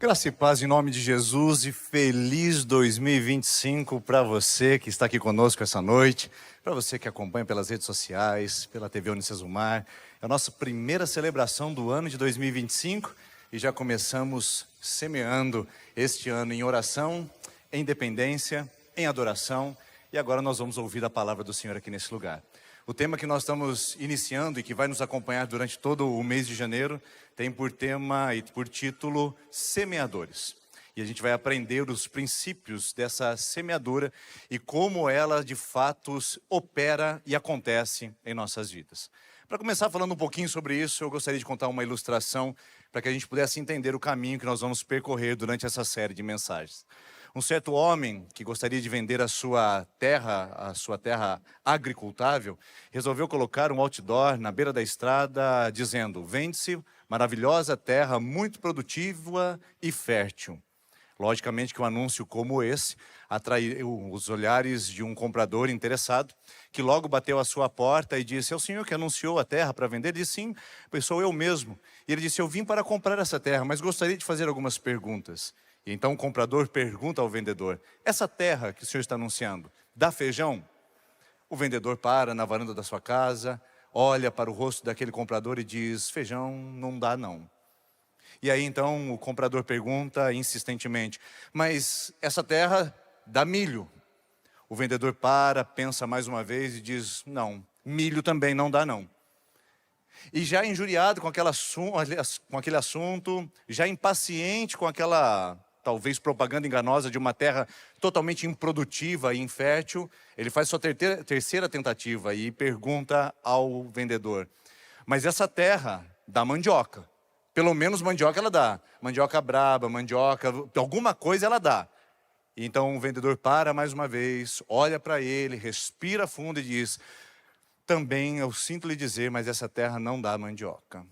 Graça e paz em nome de Jesus e feliz 2025 para você que está aqui conosco essa noite, para você que acompanha pelas redes sociais, pela TV Unicesumar. É a nossa primeira celebração do ano de 2025 e já começamos semeando este ano em oração, em dependência, em adoração e agora nós vamos ouvir a palavra do Senhor aqui nesse lugar. O tema que nós estamos iniciando e que vai nos acompanhar durante todo o mês de janeiro tem por tema e por título Semeadores. E a gente vai aprender os princípios dessa semeadura e como ela de fato opera e acontece em nossas vidas. Para começar falando um pouquinho sobre isso, eu gostaria de contar uma ilustração para que a gente pudesse entender o caminho que nós vamos percorrer durante essa série de mensagens. Um certo homem que gostaria de vender a sua terra agricultável, resolveu colocar um outdoor na beira da estrada dizendo: vende-se maravilhosa terra, muito produtiva e fértil. Logicamente que um anúncio como esse atraiu os olhares de um comprador interessado, que logo bateu à sua porta e disse: é o senhor que anunciou a terra para vender? Ele disse: sim, sou eu mesmo. E ele disse: eu vim para comprar essa terra, mas gostaria de fazer algumas perguntas. E então o comprador pergunta ao vendedor: essa terra que o senhor está anunciando, dá feijão? O vendedor para na varanda da sua casa, olha para o rosto daquele comprador e diz: feijão não dá não. E aí então o comprador pergunta insistentemente: mas essa terra dá milho? O vendedor para, pensa mais uma vez e diz: não, milho também não dá não. E já injuriado com aquele assunto, já impaciente com aquela talvez propaganda enganosa de uma terra totalmente improdutiva e infértil, ele faz sua terceira tentativa e pergunta ao vendedor: mas essa terra dá mandioca? Pelo menos mandioca ela dá. Mandioca braba, mandioca, alguma coisa ela dá. Então o vendedor para mais uma vez, olha para ele, respira fundo e diz: também eu sinto lhe dizer, mas essa terra não dá mandioca.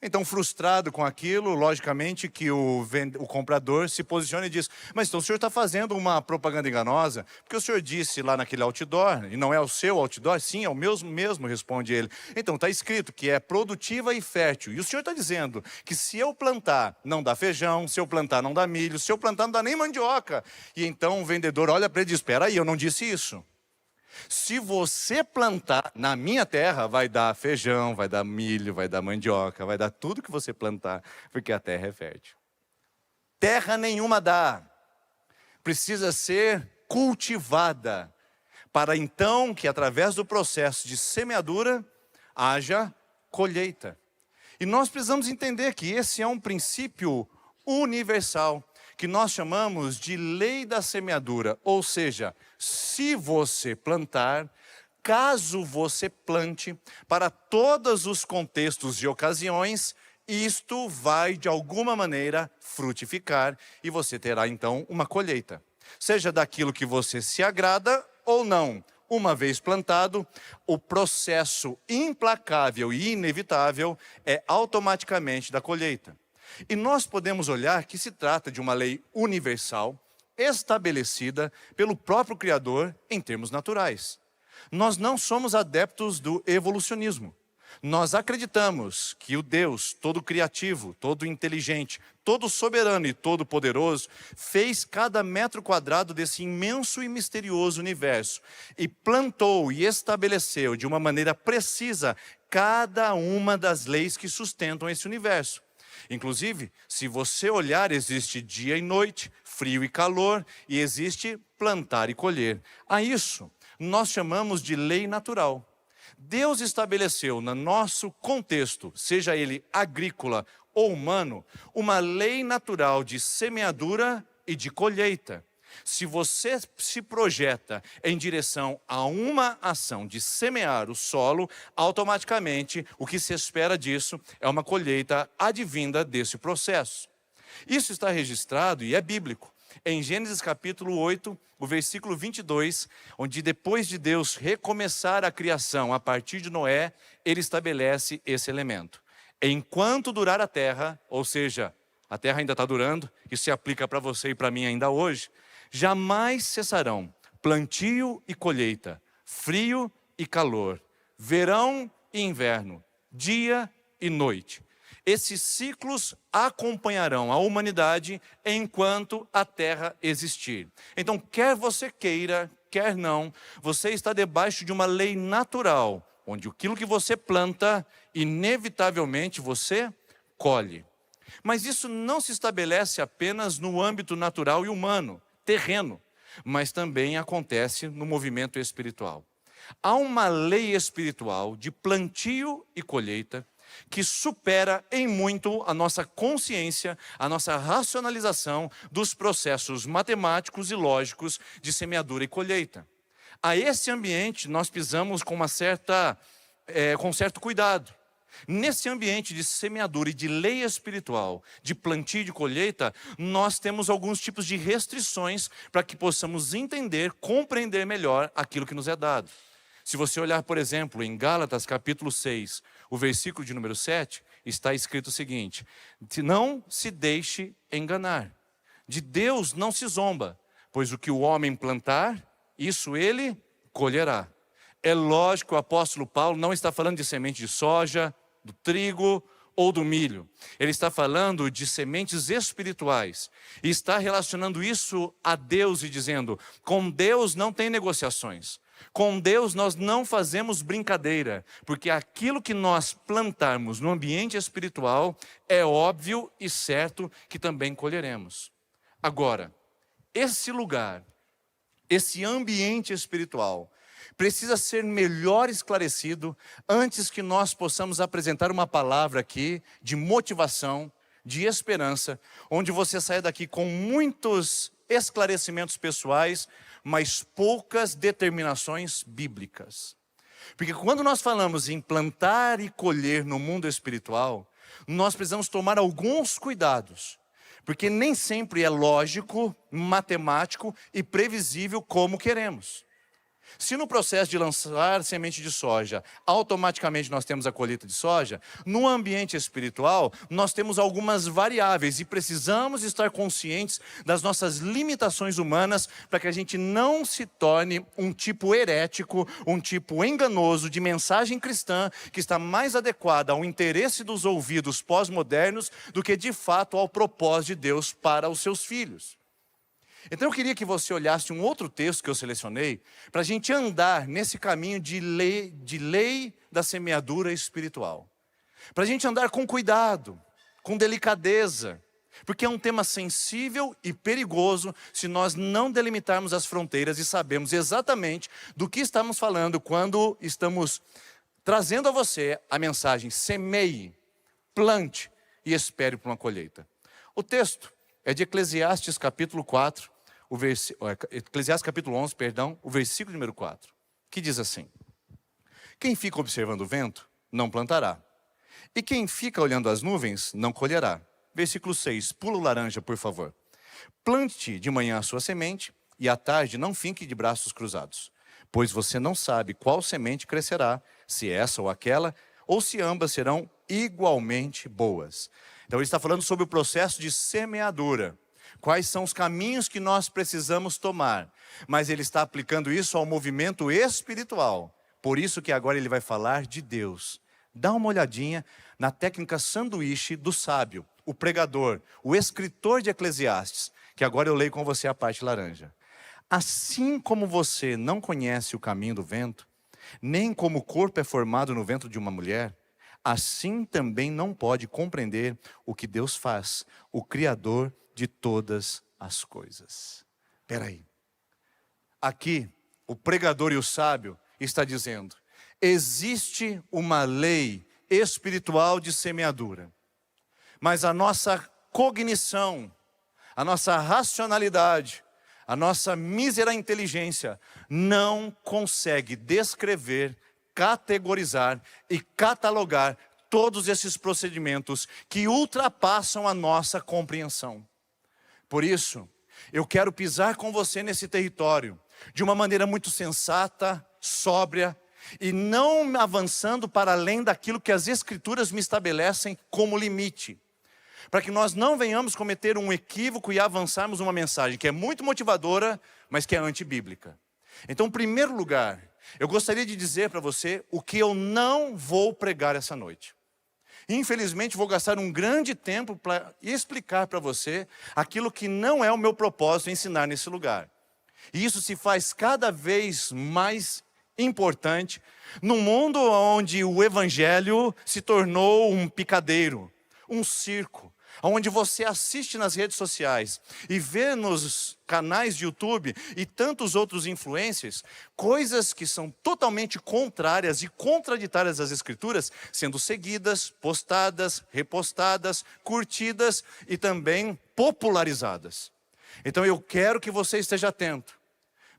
Então, frustrado com aquilo, logicamente que o comprador se posiciona e diz: mas então o senhor está fazendo uma propaganda enganosa? Porque o senhor disse lá naquele outdoor, e não é o seu outdoor? Sim, é o mesmo, responde ele. Então, está escrito que é produtiva e fértil. E o senhor está dizendo que se eu plantar, não dá feijão, se eu plantar, não dá milho, se eu plantar, não dá nem mandioca. E então o vendedor olha para ele e diz: espera aí, eu não disse isso. Se você plantar na minha terra, vai dar feijão, vai dar milho, vai dar mandioca, vai dar tudo que você plantar, porque a terra é fértil. Terra nenhuma dá, precisa ser cultivada, para então que através do processo de semeadura, haja colheita. E nós precisamos entender que esse é um princípio universal, que nós chamamos de lei da semeadura, ou seja, se você plantar, caso você plante, para todos os contextos e ocasiões, isto vai de alguma maneira frutificar e você terá então uma colheita. Seja daquilo que você se agrada ou não. Uma vez plantado, o processo implacável e inevitável é automaticamente da colheita. E nós podemos olhar que se trata de uma lei universal, estabelecida pelo próprio Criador em termos naturais. Nós não somos adeptos do evolucionismo. Nós acreditamos que o Deus todo criativo, todo inteligente, todo soberano e todo poderoso fez cada metro quadrado desse imenso e misterioso universo e plantou e estabeleceu de uma maneira precisa cada uma das leis que sustentam esse universo. Inclusive, se você olhar, existe dia e noite, frio e calor, e existe plantar e colher. A isso nós chamamos de lei natural. Deus estabeleceu no nosso contexto, seja ele agrícola ou humano, uma lei natural de semeadura e de colheita. Se você se projeta em direção a uma ação de semear o solo, automaticamente o que se espera disso é uma colheita advinda desse processo. Isso está registrado e é bíblico. Em Gênesis capítulo 8, o versículo 22, onde depois de Deus recomeçar a criação a partir de Noé, ele estabelece esse elemento. Enquanto durar a terra, ou seja, a terra ainda está durando, isso se aplica para você e para mim ainda hoje, jamais cessarão plantio e colheita, frio e calor, verão e inverno, dia e noite. Esses ciclos acompanharão a humanidade enquanto a Terra existir. Então, quer você queira, quer não, você está debaixo de uma lei natural, onde aquilo que você planta, inevitavelmente você colhe. Mas isso não se estabelece apenas no âmbito natural e humano, terreno, mas também acontece no movimento espiritual. Há uma lei espiritual de plantio e colheita que supera em muito a nossa consciência, a nossa racionalização dos processos matemáticos e lógicos de semeadura e colheita. A esse ambiente nós pisamos com certo cuidado. Nesse ambiente de semeadura e de lei espiritual, de plantio e de colheita, nós temos alguns tipos de restrições para que possamos entender, compreender melhor aquilo que nos é dado. Se você olhar, por exemplo, em Gálatas capítulo 6, o versículo de número 7, está escrito o seguinte: não se deixe enganar, de Deus não se zomba, pois o que o homem plantar, isso ele colherá. É lógico que o apóstolo Paulo não está falando de semente de soja, do trigo ou do milho. Ele está falando de sementes espirituais e está relacionando isso a Deus e dizendo: com Deus não tem negociações. Com Deus nós não fazemos brincadeira, porque aquilo que nós plantarmos no ambiente espiritual é óbvio e certo que também colheremos. Agora, esse lugar, esse ambiente espiritual, precisa ser melhor esclarecido antes que nós possamos apresentar uma palavra aqui de motivação, de esperança, onde você saia daqui com muitos esclarecimentos pessoais, mas poucas determinações bíblicas. Porque quando nós falamos em plantar e colher no mundo espiritual, nós precisamos tomar alguns cuidados, porque nem sempre é lógico, matemático e previsível como queremos. Se no processo de lançar semente de soja, automaticamente nós temos a colheita de soja, no ambiente espiritual, nós temos algumas variáveis e precisamos estar conscientes das nossas limitações humanas para que a gente não se torne um tipo herético, um tipo enganoso de mensagem cristã que está mais adequada ao interesse dos ouvidos pós-modernos do que de fato ao propósito de Deus para os seus filhos. Então eu queria que você olhasse um outro texto que eu selecionei, para a gente andar nesse caminho de lei da semeadura espiritual. Para a gente andar com cuidado, com delicadeza, porque é um tema sensível e perigoso se nós não delimitarmos as fronteiras e sabemos exatamente do que estamos falando quando estamos trazendo a você a mensagem: semeie, plante e espere por uma colheita. O texto é de Eclesiastes capítulo 4, Eclesiastes capítulo 11, o versículo número 4, que diz assim: quem fica observando o vento, não plantará, e quem fica olhando as nuvens, não colherá. Versículo 6, pula o laranja, por favor. Plante de manhã a sua semente, e à tarde não fique de braços cruzados, pois você não sabe qual semente crescerá, se essa ou aquela, ou se ambas serão igualmente boas. Então ele está falando sobre o processo de semeadura. Quais são os caminhos que nós precisamos tomar? Mas ele está aplicando isso ao movimento espiritual. Por isso que agora ele vai falar de Deus. Dá uma olhadinha na técnica sanduíche do sábio, o pregador, o escritor de Eclesiastes, que agora eu leio com você a parte laranja. Assim como você não conhece o caminho do vento, nem como o corpo é formado no ventre de uma mulher, assim também não pode compreender o que Deus faz, o Criador de todas as coisas. Espera aí. Aqui, o pregador e o sábio está dizendo: existe uma lei espiritual de semeadura, mas a nossa cognição, a nossa racionalidade, a nossa mísera inteligência não consegue descrever, categorizar e catalogar todos esses procedimentos que ultrapassam a nossa compreensão. Por isso, eu quero pisar com você nesse território de uma maneira muito sensata, sóbria, e não avançando para além daquilo que as Escrituras me estabelecem como limite, para que nós não venhamos cometer um equívoco e avançarmos uma mensagem que é muito motivadora, mas que é antibíblica. Então, em primeiro lugar, eu gostaria de dizer para você o que eu não vou pregar essa noite. Infelizmente, vou gastar um grande tempo para explicar para você aquilo que não é o meu propósito ensinar nesse lugar. E isso se faz cada vez mais importante num mundo onde o evangelho se tornou um picadeiro, um circo, onde você assiste nas redes sociais e vê nos canais de YouTube e tantos outros influencers, coisas que são totalmente contrárias e contraditárias às Escrituras, sendo seguidas, postadas, repostadas, curtidas e também popularizadas. Então eu quero que você esteja atento,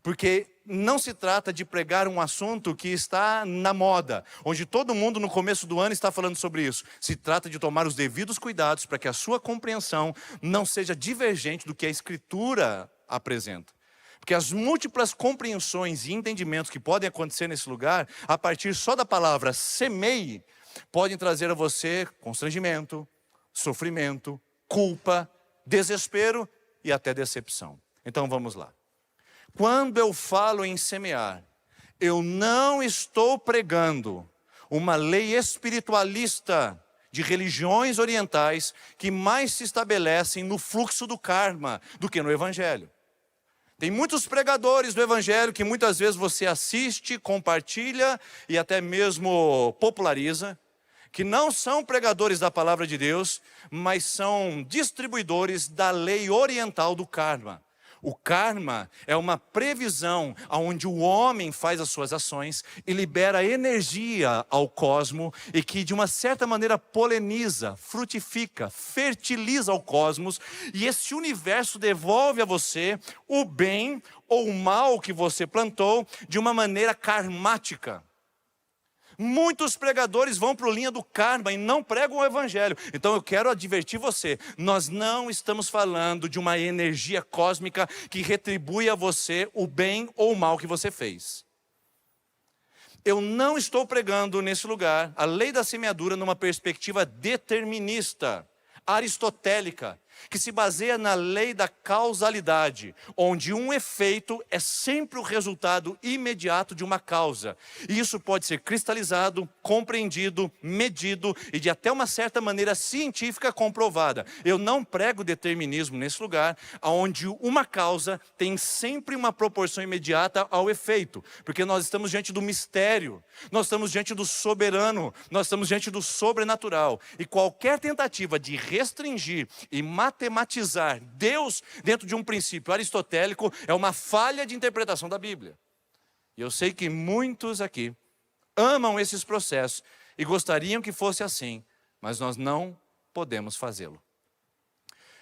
porque não se trata de pregar um assunto que está na moda, onde todo mundo no começo do ano está falando sobre isso. Se trata de tomar os devidos cuidados para que a sua compreensão não seja divergente do que a Escritura apresenta. Porque as múltiplas compreensões e entendimentos que podem acontecer nesse lugar, a partir só da palavra semeie, podem trazer a você constrangimento, sofrimento, culpa, desespero e até decepção. Então vamos lá. Quando eu falo em semear, eu não estou pregando uma lei espiritualista de religiões orientais que mais se estabelecem no fluxo do karma do que no evangelho. Tem muitos pregadores do evangelho que muitas vezes você assiste, compartilha e até mesmo populariza, que não são pregadores da palavra de Deus, mas são distribuidores da lei oriental do karma. O karma é uma previsão onde o homem faz as suas ações e libera energia ao cosmos e que de uma certa maneira poliniza, frutifica, fertiliza o cosmos, e esse universo devolve a você o bem ou o mal que você plantou de uma maneira karmática. Muitos pregadores vão para a linha do karma e não pregam o evangelho. Então eu quero advertir você, nós não estamos falando de uma energia cósmica que retribui a você o bem ou o mal que você fez. Eu não estou pregando nesse lugar a lei da semeadura numa perspectiva determinista, aristotélica, que se baseia na lei da causalidade, onde um efeito é sempre o resultado imediato de uma causa. E isso pode ser cristalizado, compreendido, medido e de até uma certa maneira científica comprovada. Eu não prego determinismo nesse lugar, onde uma causa tem sempre uma proporção imediata ao efeito, porque nós estamos diante do mistério, nós estamos diante do soberano, nós estamos diante do sobrenatural. E qualquer tentativa de restringir e matematizar Deus dentro de um princípio aristotélico é uma falha de interpretação da Bíblia. E eu sei que muitos aqui amam esses processos e gostariam que fosse assim, mas nós não podemos fazê-lo.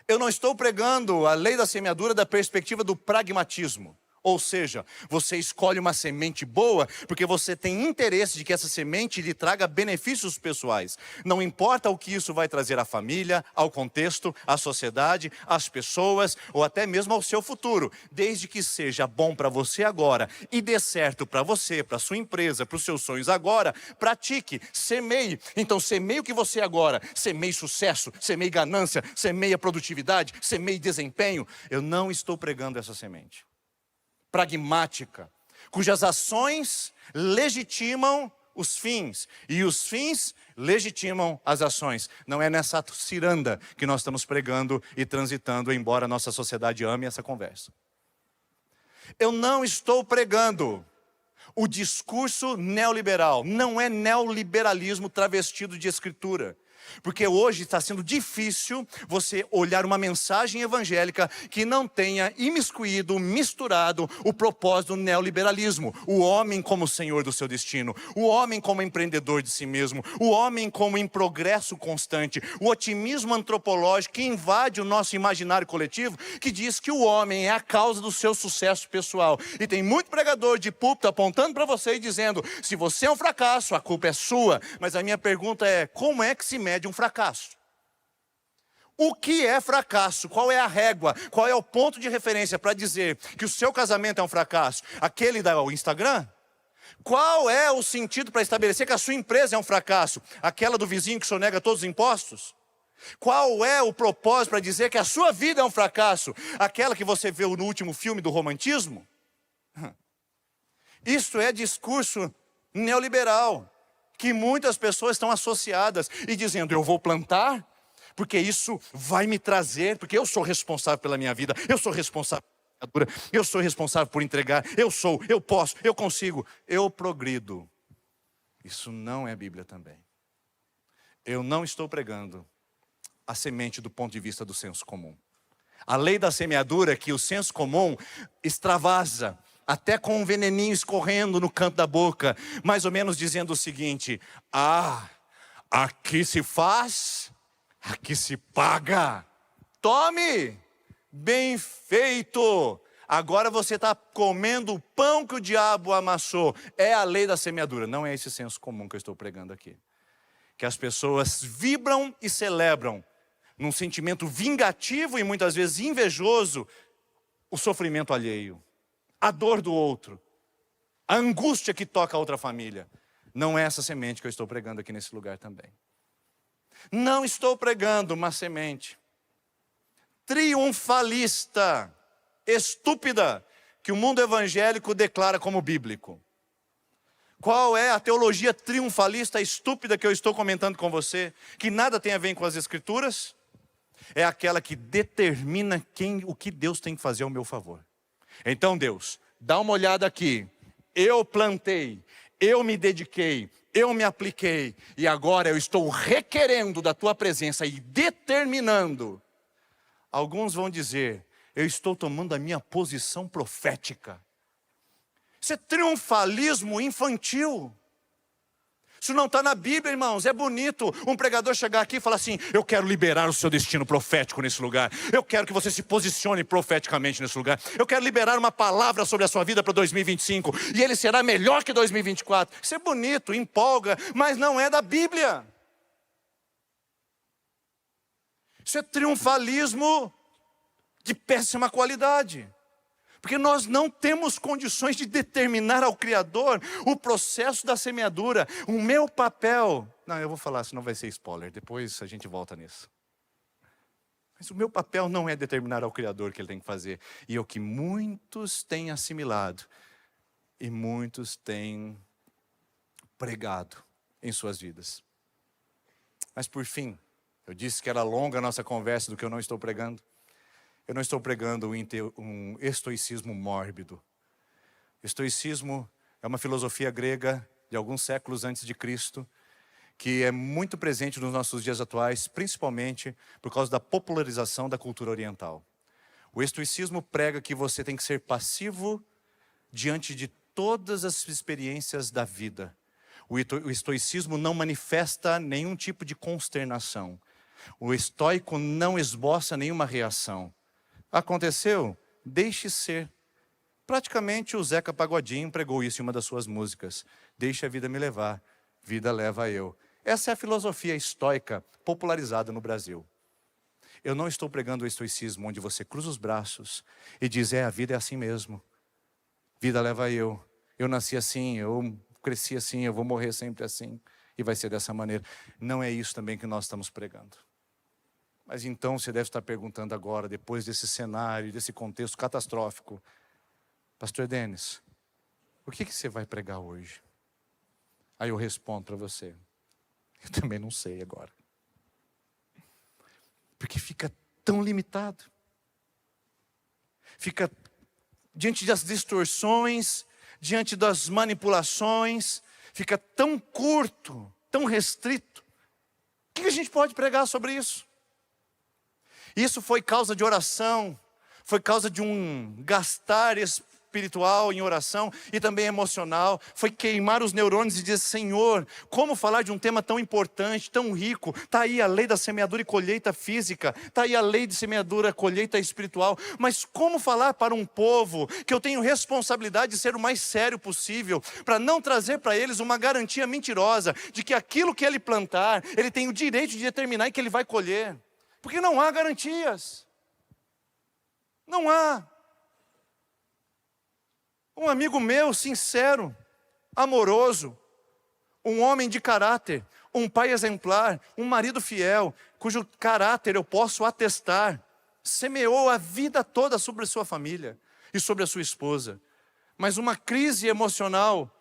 Eu não estou pregando a lei da semeadura da perspectiva do pragmatismo. Ou seja, você escolhe uma semente boa porque você tem interesse de que essa semente lhe traga benefícios pessoais. Não importa o que isso vai trazer à família, ao contexto, à sociedade, às pessoas ou até mesmo ao seu futuro. Desde que seja bom para você agora e dê certo para você, para sua empresa, para os seus sonhos agora, pratique, semeie. Então semeie o que você agora, semeie sucesso, semeie ganância, semeie produtividade, semeie desempenho. Eu não estou pregando essa semente pragmática, cujas ações legitimam os fins, e os fins legitimam as ações. Não é nessa ciranda que nós estamos pregando e transitando, embora a nossa sociedade ame essa conversa. Eu não estou pregando o discurso neoliberal, não é neoliberalismo travestido de escritura. Porque hoje está sendo difícil você olhar uma mensagem evangélica que não tenha imiscuído, misturado o propósito do neoliberalismo. O homem como senhor do seu destino, o homem como empreendedor de si mesmo, o homem como em progresso constante, o otimismo antropológico que invade o nosso imaginário coletivo, que diz que o homem é a causa do seu sucesso pessoal. E tem muito pregador de púlpito apontando para você e dizendo, se você é um fracasso, a culpa é sua. Mas a minha pergunta é, como é que se mede de um fracasso? O que é fracasso? Qual é a régua? Qual é o ponto de referência para dizer que o seu casamento é um fracasso? Aquele do Instagram? Qual é o sentido para estabelecer que a sua empresa é um fracasso? Aquela do vizinho que sonega todos os impostos? Qual é o propósito para dizer que a sua vida é um fracasso? Aquela que você viu no último filme do romantismo? Isso é discurso neoliberal, que muitas pessoas estão associadas e dizendo: eu vou plantar, porque isso vai me trazer, porque eu sou responsável pela minha vida, eu sou responsável pela minha eu sou responsável por entregar, eu posso, eu consigo, eu progrido. Isso não é Bíblia também. Eu não estou pregando a semente do ponto de vista do senso comum. A lei da semeadura é que o senso comum extravasa, até com um veneninho escorrendo no canto da boca, mais ou menos dizendo o seguinte: aqui se faz, aqui se paga. Tome, bem feito. Agora você está comendo o pão que o diabo amassou. É a lei da semeadura, não é esse senso comum que eu estou pregando aqui. Que as pessoas vibram e celebram, num sentimento vingativo e muitas vezes invejoso, o sofrimento alheio, a dor do outro, a angústia que toca a outra família. Não é essa semente que eu estou pregando aqui nesse lugar também. Não estou pregando uma semente triunfalista, estúpida, que o mundo evangélico declara como bíblico. Qual é a teologia triunfalista estúpida que eu estou comentando com você, que nada tem a ver com as Escrituras? É aquela que determina o que Deus tem que fazer ao meu favor. Então Deus, dá uma olhada aqui, eu plantei, eu me dediquei, eu me apliquei, e agora eu estou requerendo da tua presença e determinando. Alguns vão dizer: eu estou tomando a minha posição profética. Isso é triunfalismo infantil. Isso não está na Bíblia, irmãos. É bonito um pregador chegar aqui e falar assim: eu quero liberar o seu destino profético nesse lugar. Eu quero que você se posicione profeticamente nesse lugar. Eu quero liberar uma palavra sobre a sua vida para 2025. E ele será melhor que 2024. Isso é bonito, empolga, mas não é da Bíblia. Isso é triunfalismo de péssima qualidade. Porque nós não temos condições de determinar ao Criador o processo da semeadura. O meu papel... Não, eu vou falar, senão vai ser spoiler. Depois a gente volta nisso. Mas o meu papel não é determinar ao Criador o que Ele tem que fazer. E é o que muitos têm assimilado. E muitos têm pregado em suas vidas. Mas por fim, eu disse que era longa a nossa conversa do que eu não estou pregando. Eu não estou pregando um estoicismo mórbido. Estoicismo é uma filosofia grega de alguns séculos antes de Cristo, que é muito presente nos nossos dias atuais, principalmente por causa da popularização da cultura oriental. O estoicismo prega que você tem que ser passivo diante de todas as experiências da vida. O estoicismo não manifesta nenhum tipo de consternação. O estoico não esboça nenhuma reação. Aconteceu? Deixe ser. Praticamente o Zeca Pagodinho pregou isso em uma das suas músicas. Deixe a vida me levar, vida leva eu. Essa é a filosofia estoica popularizada no Brasil. Eu não estou pregando o estoicismo onde você cruza os braços e diz: a vida é assim mesmo. Vida leva eu nasci assim, eu cresci assim, eu vou morrer sempre assim. E vai ser dessa maneira. Não é isso também que nós estamos pregando. Mas então você deve estar perguntando agora, depois desse cenário, desse contexto catastrófico: Pastor Denis, o que você vai pregar hoje? Aí eu respondo para você: eu também não sei agora. Porque fica tão limitado. Fica diante das distorções, diante das manipulações, fica tão curto, tão restrito. O que a gente pode pregar sobre isso? Isso foi causa de oração, foi causa de um gastar espiritual em oração e também emocional. Foi queimar os neurônios e dizer: Senhor, como falar de um tema tão importante, tão rico? Está aí a lei da semeadura e colheita física, está aí a lei de semeadura, colheita espiritual. Mas como falar para um povo que eu tenho responsabilidade de ser o mais sério possível, para não trazer para eles uma garantia mentirosa de que aquilo que ele plantar, ele tem o direito de determinar e que ele vai colher? Porque não há garantias. Não há. Um amigo meu, sincero, amoroso, um homem de caráter, um pai exemplar, um marido fiel, cujo caráter eu posso atestar, semeou a vida toda sobre a sua família e sobre a sua esposa. Mas uma crise emocional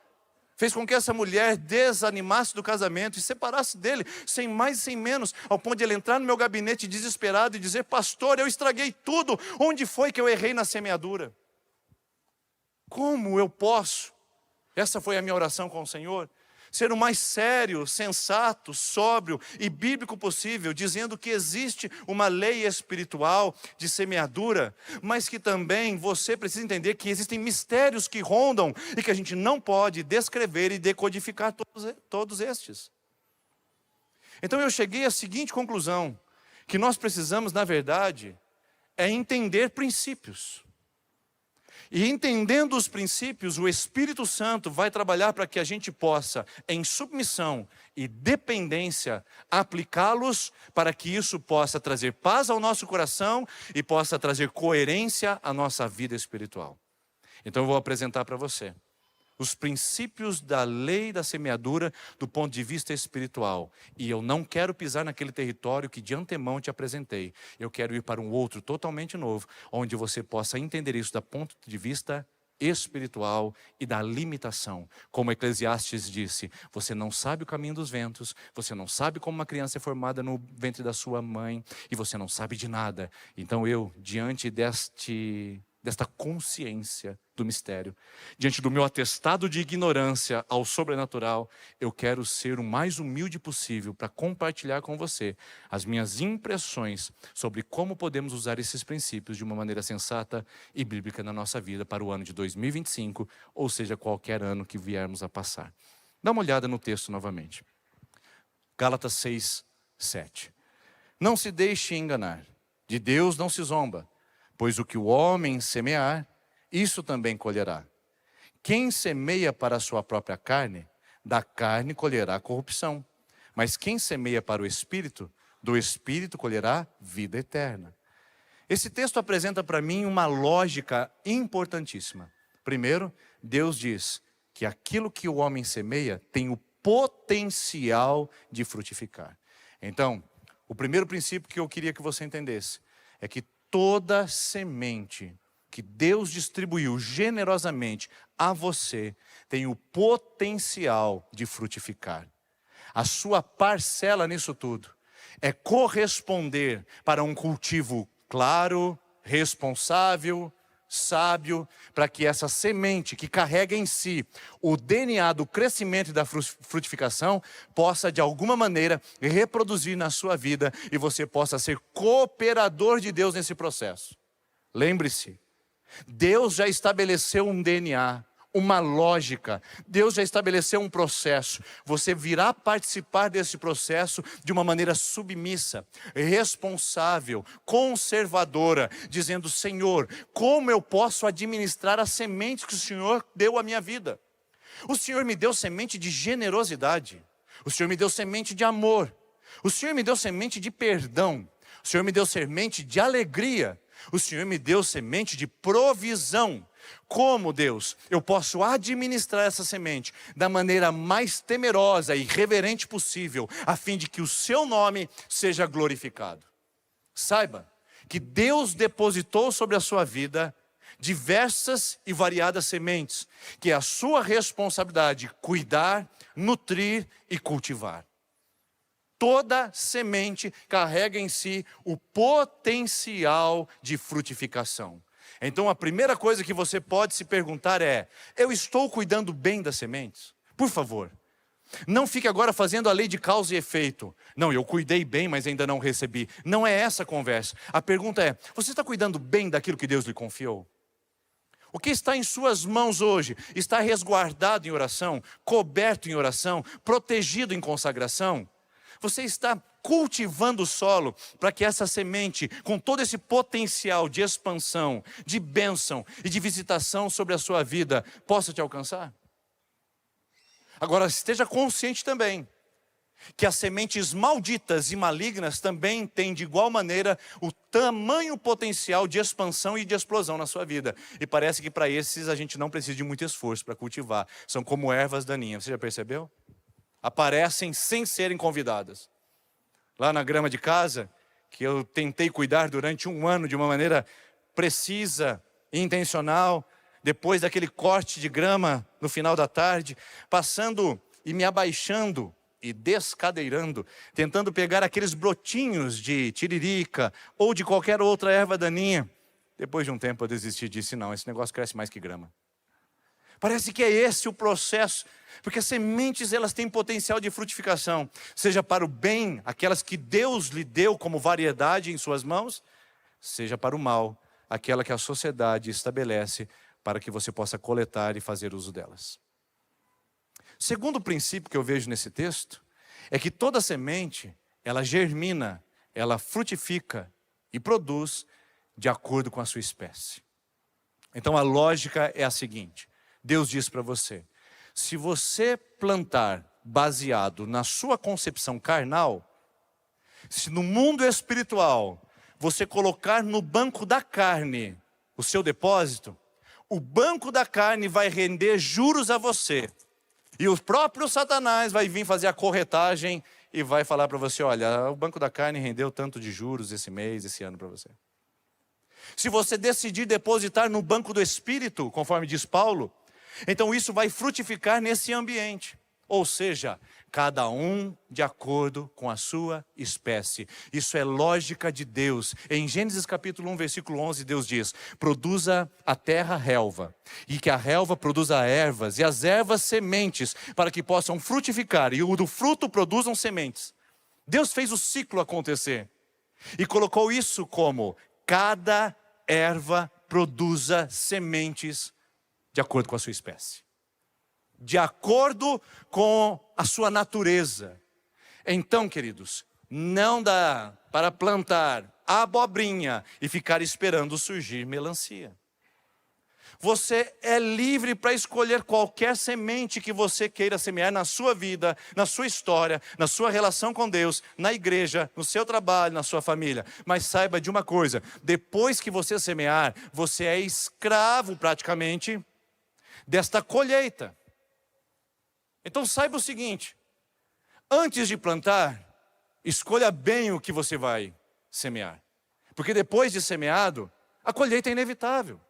Fez com que essa mulher desanimasse do casamento e separasse dele, sem mais e sem menos, ao ponto de ele entrar no meu gabinete desesperado e dizer: pastor, eu estraguei tudo, onde foi que eu errei na semeadura? Como eu posso, essa foi a minha oração com o Senhor, ser o mais sério, sensato, sóbrio e bíblico possível, dizendo que existe uma lei espiritual de semeadura, mas que também você precisa entender que existem mistérios que rondam e que a gente não pode descrever e decodificar todos estes. Então eu cheguei à seguinte conclusão, que nós precisamos, na verdade, entender princípios. E entendendo os princípios, o Espírito Santo vai trabalhar para que a gente possa, em submissão e dependência, aplicá-los para que isso possa trazer paz ao nosso coração e possa trazer coerência à nossa vida espiritual. Então eu vou apresentar para você os princípios da lei da semeadura do ponto de vista espiritual. E eu não quero pisar naquele território que de antemão te apresentei. Eu quero ir para um outro totalmente novo, onde você possa entender isso do ponto de vista espiritual e da limitação. Como Eclesiastes disse, você não sabe o caminho dos ventos, você não sabe como uma criança é formada no ventre da sua mãe, e você não sabe de nada. Então eu, diante desta consciência do mistério, diante do meu atestado de ignorância ao sobrenatural, eu quero ser o mais humilde possível para compartilhar com você as minhas impressões sobre como podemos usar esses princípios de uma maneira sensata e bíblica na nossa vida para o ano de 2025, ou seja, qualquer ano que viermos a passar. Dá uma olhada no texto novamente. Gálatas 6, 7. Não se deixe enganar, de Deus não se zomba, pois o que o homem semear, isso também colherá. Quem semeia para a sua própria carne, da carne colherá corrupção. Mas quem semeia para o Espírito, do Espírito colherá vida eterna. Esse texto apresenta para mim uma lógica importantíssima. Primeiro, Deus diz que aquilo que o homem semeia tem o potencial de frutificar. Então, o primeiro princípio que eu queria que você entendesse é que toda semente que Deus distribuiu generosamente a você tem o potencial de frutificar. A sua parcela nisso tudo é corresponder para um cultivo claro, responsável, sábio, para que essa semente que carrega em si o DNA do crescimento e da frutificação possa de alguma maneira reproduzir na sua vida e você possa ser cooperador de Deus nesse processo. Lembre-se, Deus já estabeleceu um DNA, uma lógica, Deus já estabeleceu um processo. Você virá participar desse processo de uma maneira submissa, responsável, conservadora, dizendo: Senhor, como eu posso administrar as sementes que o Senhor deu à minha vida? O Senhor me deu semente de generosidade, o Senhor me deu semente de amor, o Senhor me deu semente de perdão, o Senhor me deu semente de alegria, o Senhor me deu semente de provisão. Como, Deus, eu posso administrar essa semente da maneira mais temerosa e reverente possível, a fim de que o seu nome seja glorificado? Saiba que Deus depositou sobre a sua vida diversas e variadas sementes, que é a sua responsabilidade cuidar, nutrir e cultivar. Toda semente carrega em si o potencial de frutificação. Então a primeira coisa que você pode se perguntar é: eu estou cuidando bem das sementes? Por favor, não fique agora fazendo a lei de causa e efeito. Não, eu cuidei bem, mas ainda não recebi. Não é essa a conversa. A pergunta é: você está cuidando bem daquilo que Deus lhe confiou? O que está em suas mãos hoje está resguardado em oração, coberto em oração, protegido em consagração? Você está cultivando o solo para que essa semente, com todo esse potencial de expansão, de bênção e de visitação sobre a sua vida, possa te alcançar? Agora, esteja consciente também que as sementes malditas e malignas também têm de igual maneira o tamanho potencial de expansão e de explosão na sua vida. E parece que para esses a gente não precisa de muito esforço para cultivar. São como ervas daninhas, você já percebeu? Aparecem sem serem convidadas. Lá na grama de casa, que eu tentei cuidar durante um ano de uma maneira precisa e intencional, depois daquele corte de grama no final da tarde, passando e me abaixando e descadeirando, tentando pegar aqueles brotinhos de tiririca ou de qualquer outra erva daninha. Depois de um tempo eu desisti e disse, não, esse negócio cresce mais que grama. Parece que é esse o processo, porque as sementes elas têm potencial de frutificação, seja para o bem, aquelas que Deus lhe deu como variedade em suas mãos, seja para o mal, aquela que a sociedade estabelece para que você possa coletar e fazer uso delas. Segundo princípio que eu vejo nesse texto, é que toda semente, ela germina, ela frutifica e produz de acordo com a sua espécie. Então a lógica é a seguinte, Deus diz para você, se você plantar baseado na sua concepção carnal, se no mundo espiritual você colocar no banco da carne o seu depósito, o banco da carne vai render juros a você. E o próprio Satanás vai vir fazer a corretagem e vai falar para você, olha, o banco da carne rendeu tanto de juros esse mês, esse ano para você. Se você decidir depositar no banco do Espírito, conforme diz Paulo, então isso vai frutificar nesse ambiente. Ou seja, cada um de acordo com a sua espécie. Isso é lógica de Deus. Em Gênesis capítulo 1, versículo 11, Deus diz, produza a terra relva, e que a relva produza ervas, e as ervas sementes, para que possam frutificar, e o do fruto produzam sementes. Deus fez o ciclo acontecer, e colocou isso como, cada erva produza sementes de acordo com a sua espécie. De acordo com a sua natureza. Então, queridos, não dá para plantar abobrinha e ficar esperando surgir melancia. Você é livre para escolher qualquer semente que você queira semear na sua vida, na sua história, na sua relação com Deus, na igreja, no seu trabalho, na sua família. Mas saiba de uma coisa, depois que você semear, você é escravo praticamente desta colheita. Então saiba o seguinte, antes de plantar, escolha bem o que você vai semear. Porque depois de semeado, a colheita é inevitável.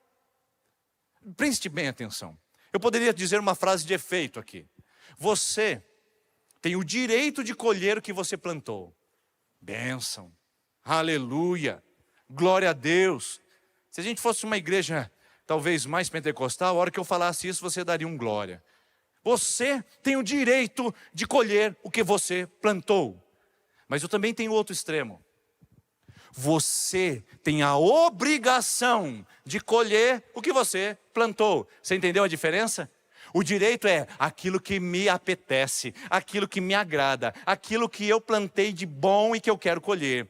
Preste bem atenção. Eu poderia dizer uma frase de efeito aqui. Você tem o direito de colher o que você plantou. Bênção, aleluia, glória a Deus. Se a gente fosse uma igreja talvez mais pentecostal, a hora que eu falasse isso, você daria um glória. Você tem o direito de colher o que você plantou. Mas eu também tenho outro extremo. Você tem a obrigação de colher o que você plantou. Você entendeu a diferença? O direito é aquilo que me apetece, aquilo que me agrada, aquilo que eu plantei de bom e que eu quero colher.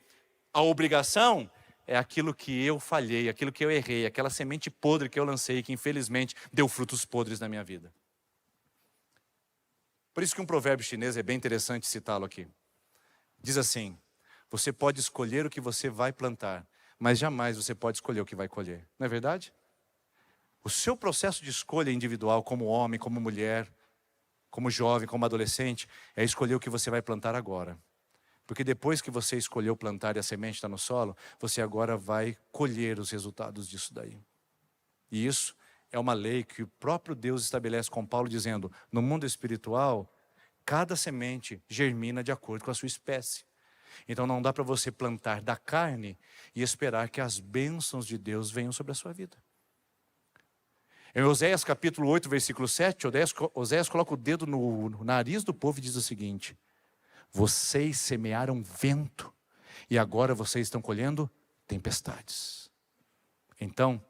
A obrigação é aquilo que eu falhei, aquilo que eu errei, aquela semente podre que eu lancei, que infelizmente deu frutos podres na minha vida. Por isso que um provérbio chinês é bem interessante citá-lo aqui. Diz assim, você pode escolher o que você vai plantar, mas jamais você pode escolher o que vai colher. Não é verdade? O seu processo de escolha individual como homem, como mulher, como jovem, como adolescente, é escolher o que você vai plantar agora. Porque depois que você escolheu plantar e a semente está no solo, você agora vai colher os resultados disso daí. E isso é uma lei que o próprio Deus estabelece com Paulo dizendo, no mundo espiritual, cada semente germina de acordo com a sua espécie. Então não dá para você plantar da carne e esperar que as bênçãos de Deus venham sobre a sua vida. Em Oséias capítulo 8, versículo 7, Oséias coloca o dedo no nariz do povo e diz o seguinte, vocês semearam vento e agora vocês estão colhendo tempestades. Então,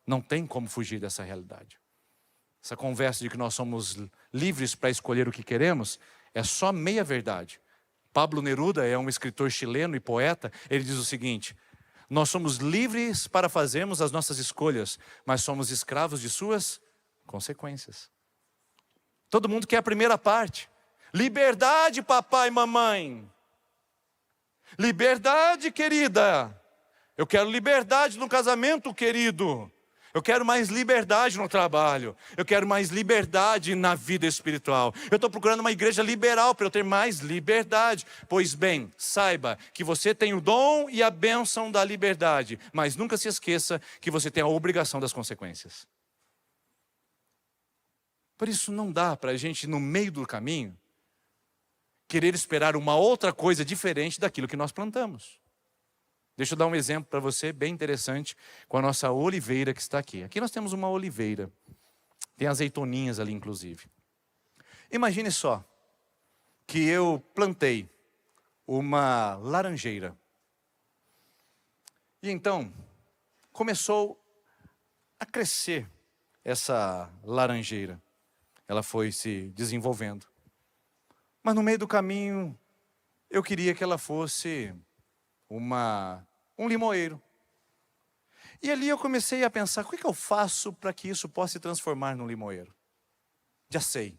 não tem como fugir dessa realidade. Essa conversa de que nós somos livres para escolher o que queremos é só meia verdade. Pablo Neruda é um escritor chileno e poeta, ele diz o seguinte, nós somos livres para fazermos as nossas escolhas, mas somos escravos de suas consequências. Todo mundo quer a primeira parte. Liberdade, papai e mamãe. Liberdade, querida. Eu quero liberdade no casamento, querido. Eu quero mais liberdade no trabalho. Eu quero mais liberdade na vida espiritual. Eu estou procurando uma igreja liberal para eu ter mais liberdade. Pois bem, saiba que você tem o dom e a bênção da liberdade. Mas nunca se esqueça que você tem a obrigação das consequências. Por isso não dá para a gente, no meio do caminho, querer esperar uma outra coisa diferente daquilo que nós plantamos. Deixa eu dar um exemplo para você, bem interessante, com a nossa oliveira que está aqui. Aqui nós temos uma oliveira. Tem azeitoninhas ali, inclusive. Imagine só que eu plantei uma laranjeira. E então, começou a crescer essa laranjeira. Ela foi se desenvolvendo. Mas no meio do caminho, eu queria que ela fosse um limoeiro. E ali eu comecei a pensar, o que eu faço para que isso possa se transformar num limoeiro? Já sei.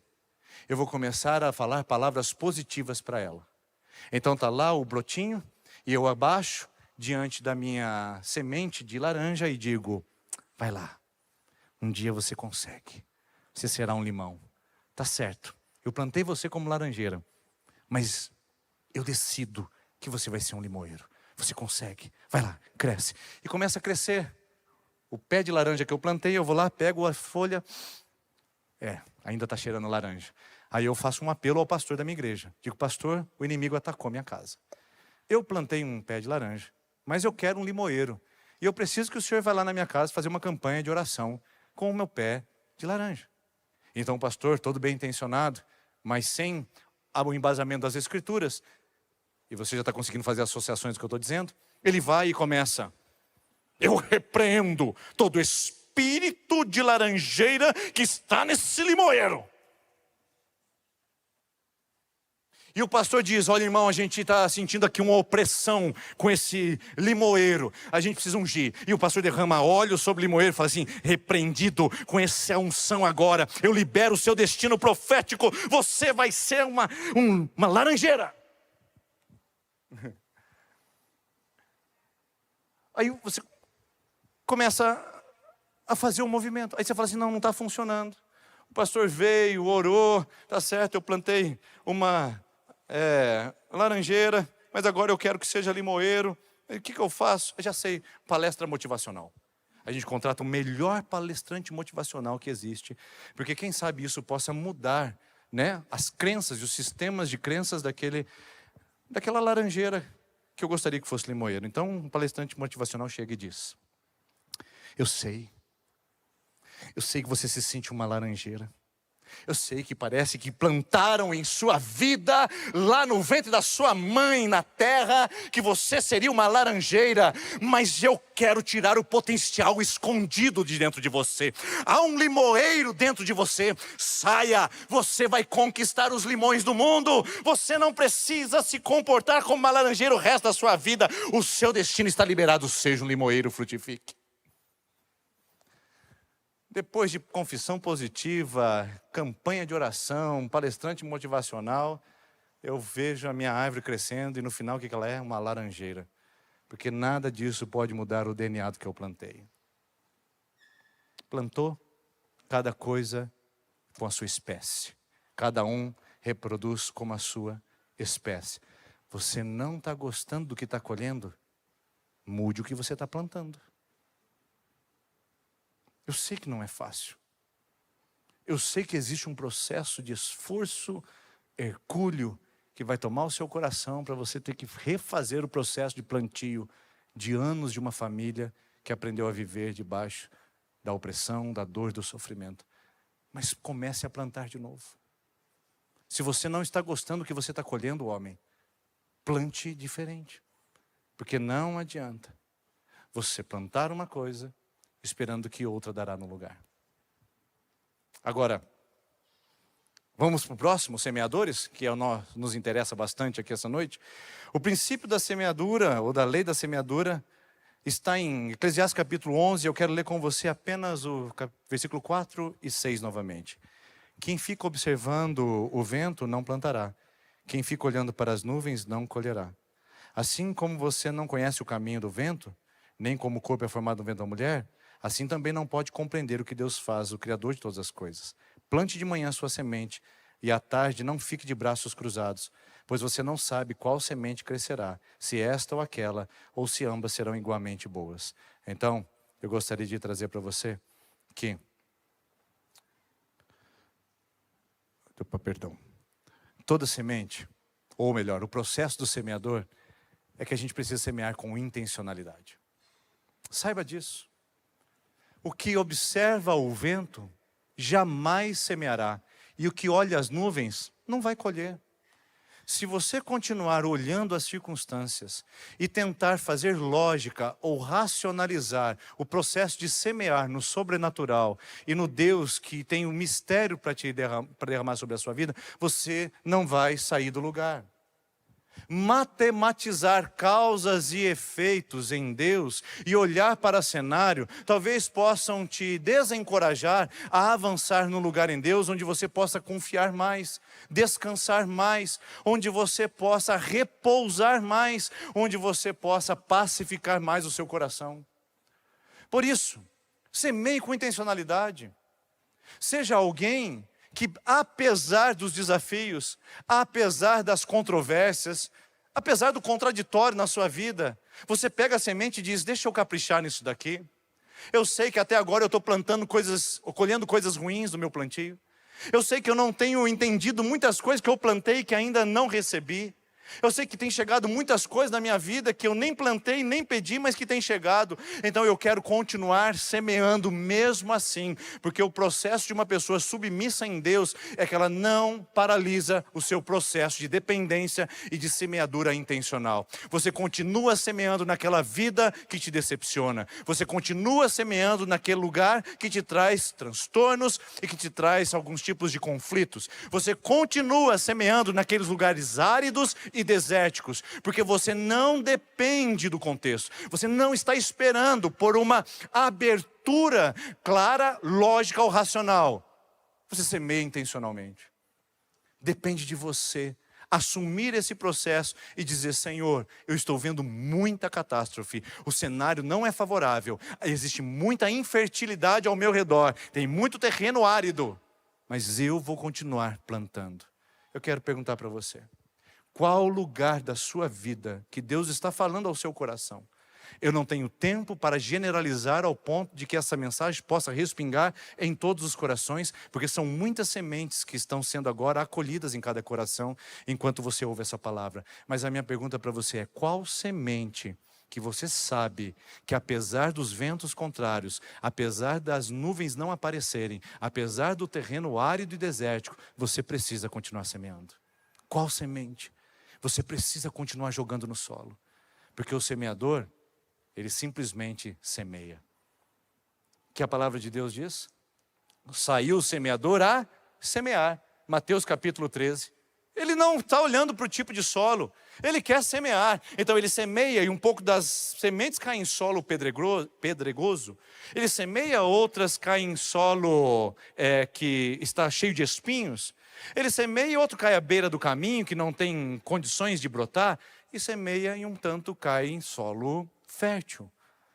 Eu vou começar a falar palavras positivas para ela. Então está lá o brotinho, e eu abaixo diante da minha semente de laranja e digo, vai lá, um dia você consegue. Você será um limão. Tá certo, eu plantei você como laranjeira, mas eu decido que você vai ser um limoeiro. Você consegue, vai lá, cresce. E começa a crescer. O pé de laranja que eu plantei, eu vou lá, pego a folha. Ainda está cheirando laranja. Aí eu faço um apelo ao pastor da minha igreja. Digo, pastor, o inimigo atacou minha casa. Eu plantei um pé de laranja, mas eu quero um limoeiro. E eu preciso que o senhor vá lá na minha casa fazer uma campanha de oração com o meu pé de laranja. Então o pastor, todo bem intencionado, mas sem o embasamento das escrituras, e você já está conseguindo fazer associações do que eu estou dizendo, ele vai e começa, eu repreendo todo espírito de laranjeira que está nesse limoeiro. E o pastor diz, olha irmão, a gente está sentindo aqui uma opressão com esse limoeiro, a gente precisa ungir. E o pastor derrama óleo sobre o limoeiro e fala assim, repreendido com essa unção agora, eu libero o seu destino profético, você vai ser uma laranjeira. Aí você começa a fazer um movimento, aí você fala assim, não está funcionando. O pastor veio, orou, tá certo, eu plantei uma laranjeira, mas agora eu quero que seja limoeiro. O que eu faço? Eu já sei, palestra motivacional. A gente contrata o melhor palestrante motivacional que existe, porque quem sabe isso possa mudar, né, as crenças e os sistemas de crenças daquela laranjeira que eu gostaria que fosse limoeiro. Então um palestrante motivacional chega e diz, eu sei que você se sente uma laranjeira. Eu sei que parece que plantaram em sua vida, lá no ventre da sua mãe, na terra, que você seria uma laranjeira, mas eu quero tirar o potencial escondido de dentro de você. Há um limoeiro dentro de você, saia, você vai conquistar os limões do mundo, você não precisa se comportar como uma laranjeira o resto da sua vida, o seu destino está liberado, seja um limoeiro, frutifique. Depois de confissão positiva, campanha de oração, palestrante motivacional, eu vejo a minha árvore crescendo e no final o que ela é? Uma laranjeira. Porque nada disso pode mudar o DNA do que eu plantei. Plantou, cada coisa com a sua espécie. Cada um reproduz como a sua espécie. Você não está gostando do que está colhendo? Mude o que você está plantando. Eu sei que não é fácil. Eu sei que existe um processo de esforço hercúleo que vai tomar o seu coração para você ter que refazer o processo de plantio de anos de uma família que aprendeu a viver debaixo da opressão, da dor, do sofrimento. Mas comece a plantar de novo. Se você não está gostando do que você está colhendo, homem, plante diferente. Porque não adianta você plantar uma coisa esperando que outra dará no lugar. Agora, vamos para o próximo, semeadores, que nos interessa bastante aqui essa noite. O princípio da semeadura, ou da lei da semeadura, está em Eclesiastes capítulo 11, eu quero ler com você apenas o versículo 4 e 6 novamente. Quem fica observando o vento não plantará, quem fica olhando para as nuvens não colherá. Assim como você não conhece o caminho do vento, nem como o corpo é formado no vento da mulher, assim também não pode compreender o que Deus faz, o Criador de todas as coisas. Plante de manhã sua semente, e à tarde não fique de braços cruzados, pois você não sabe qual semente crescerá, se esta ou aquela, ou se ambas serão igualmente boas. Então, eu gostaria de trazer para você que Perdão. Toda semente, ou melhor, o processo do semeador, é que a gente precisa semear com intencionalidade. Saiba disso. O que observa o vento, jamais semeará. E o que olha as nuvens, não vai colher. Se você continuar olhando as circunstâncias e tentar fazer lógica ou racionalizar o processo de semear no sobrenatural e no Deus que tem um mistério para derramar sobre a sua vida, você não vai sair do lugar. Matematizar causas e efeitos em Deus e olhar para o cenário, talvez possam te desencorajar a avançar no lugar em Deus, onde você possa confiar mais, descansar mais, onde você possa repousar mais, onde você possa pacificar mais o seu coração. Por isso, semeie com intencionalidade. Seja alguém que, apesar dos desafios, apesar das controvérsias, apesar do contraditório na sua vida, você pega a semente e diz: deixa eu caprichar nisso daqui. Eu sei que até agora eu estou plantando coisas, colhendo coisas ruins do meu plantio. Eu sei que eu não tenho entendido muitas coisas que eu plantei que ainda não recebi. Eu sei que tem chegado muitas coisas na minha vida que eu nem plantei, nem pedi, mas que tem chegado. Então eu quero continuar semeando mesmo assim, porque o processo de uma pessoa submissa em Deus é que ela não paralisa o seu processo de dependência e de semeadura intencional. Você continua semeando naquela vida que te decepciona. Você continua semeando naquele lugar que te traz transtornos e que te traz alguns tipos de conflitos. Você continua semeando naqueles lugares áridos e desérticos, porque você não depende do contexto, você não está esperando por uma abertura clara, lógica ou racional. Você semeia intencionalmente. Depende de você assumir esse processo e dizer: Senhor, eu estou vendo muita catástrofe, o cenário não é favorável, existe muita infertilidade ao meu redor, tem muito terreno árido, mas eu vou continuar plantando. Eu quero perguntar para você: qual lugar da sua vida que Deus está falando ao seu coração? Eu não tenho tempo para generalizar ao ponto de que essa mensagem possa respingar em todos os corações, porque são muitas sementes que estão sendo agora acolhidas em cada coração, enquanto você ouve essa palavra. Mas a minha pergunta para você é: qual semente que você sabe que, apesar dos ventos contrários, apesar das nuvens não aparecerem, apesar do terreno árido e desértico, você precisa continuar semeando? Qual semente você precisa continuar jogando no solo? Porque o semeador, ele simplesmente semeia. O que a palavra de Deus diz? Saiu o semeador a semear. Mateus capítulo 13. Ele não está olhando para o tipo de solo, ele quer semear. Então ele semeia e um pouco das sementes caem em solo pedregoso. Ele semeia, outras caem em solo que está cheio de espinhos. Ele semeia e outro cai à beira do caminho, que não tem condições de brotar. E semeia e um tanto cai em solo fértil.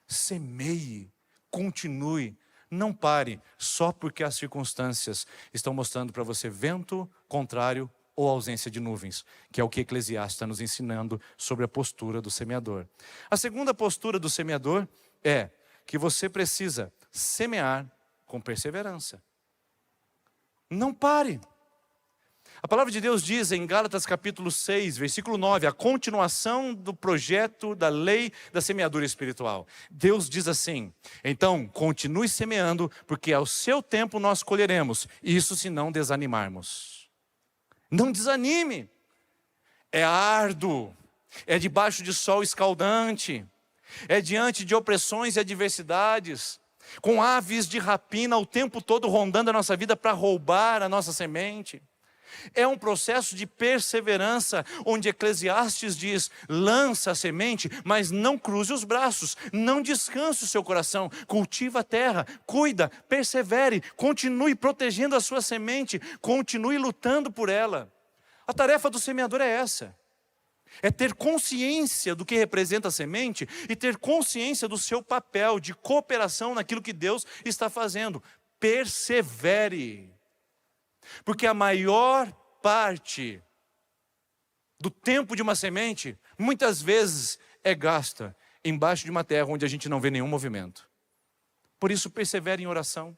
Semeie, continue, não pare só porque as circunstâncias estão mostrando para você vento contrário ou ausência de nuvens, que é o que Eclesiastes está nos ensinando sobre a postura do semeador. A segunda postura do semeador é que você precisa semear com perseverança. Não pare. A palavra de Deus diz em Gálatas capítulo 6, versículo 9, a continuação do projeto da lei da semeadura espiritual. Deus diz assim: então continue semeando, porque ao seu tempo nós colheremos, isso se não desanimarmos. Não desanime. É árduo, é debaixo de sol escaldante, é diante de opressões e adversidades, com aves de rapina o tempo todo rondando a nossa vida para roubar a nossa semente. É um processo de perseverança, onde Eclesiastes diz: lança a semente, mas não cruze os braços, não descanse o seu coração, cultiva a terra, cuida, persevere, continue protegendo a sua semente, continue lutando por ela. A tarefa do semeador é essa: é ter consciência do que representa a semente e ter consciência do seu papel de cooperação naquilo que Deus está fazendo. Persevere. Porque a maior parte do tempo de uma semente, muitas vezes, é gasta embaixo de uma terra onde a gente não vê nenhum movimento. Por isso, persevere em oração.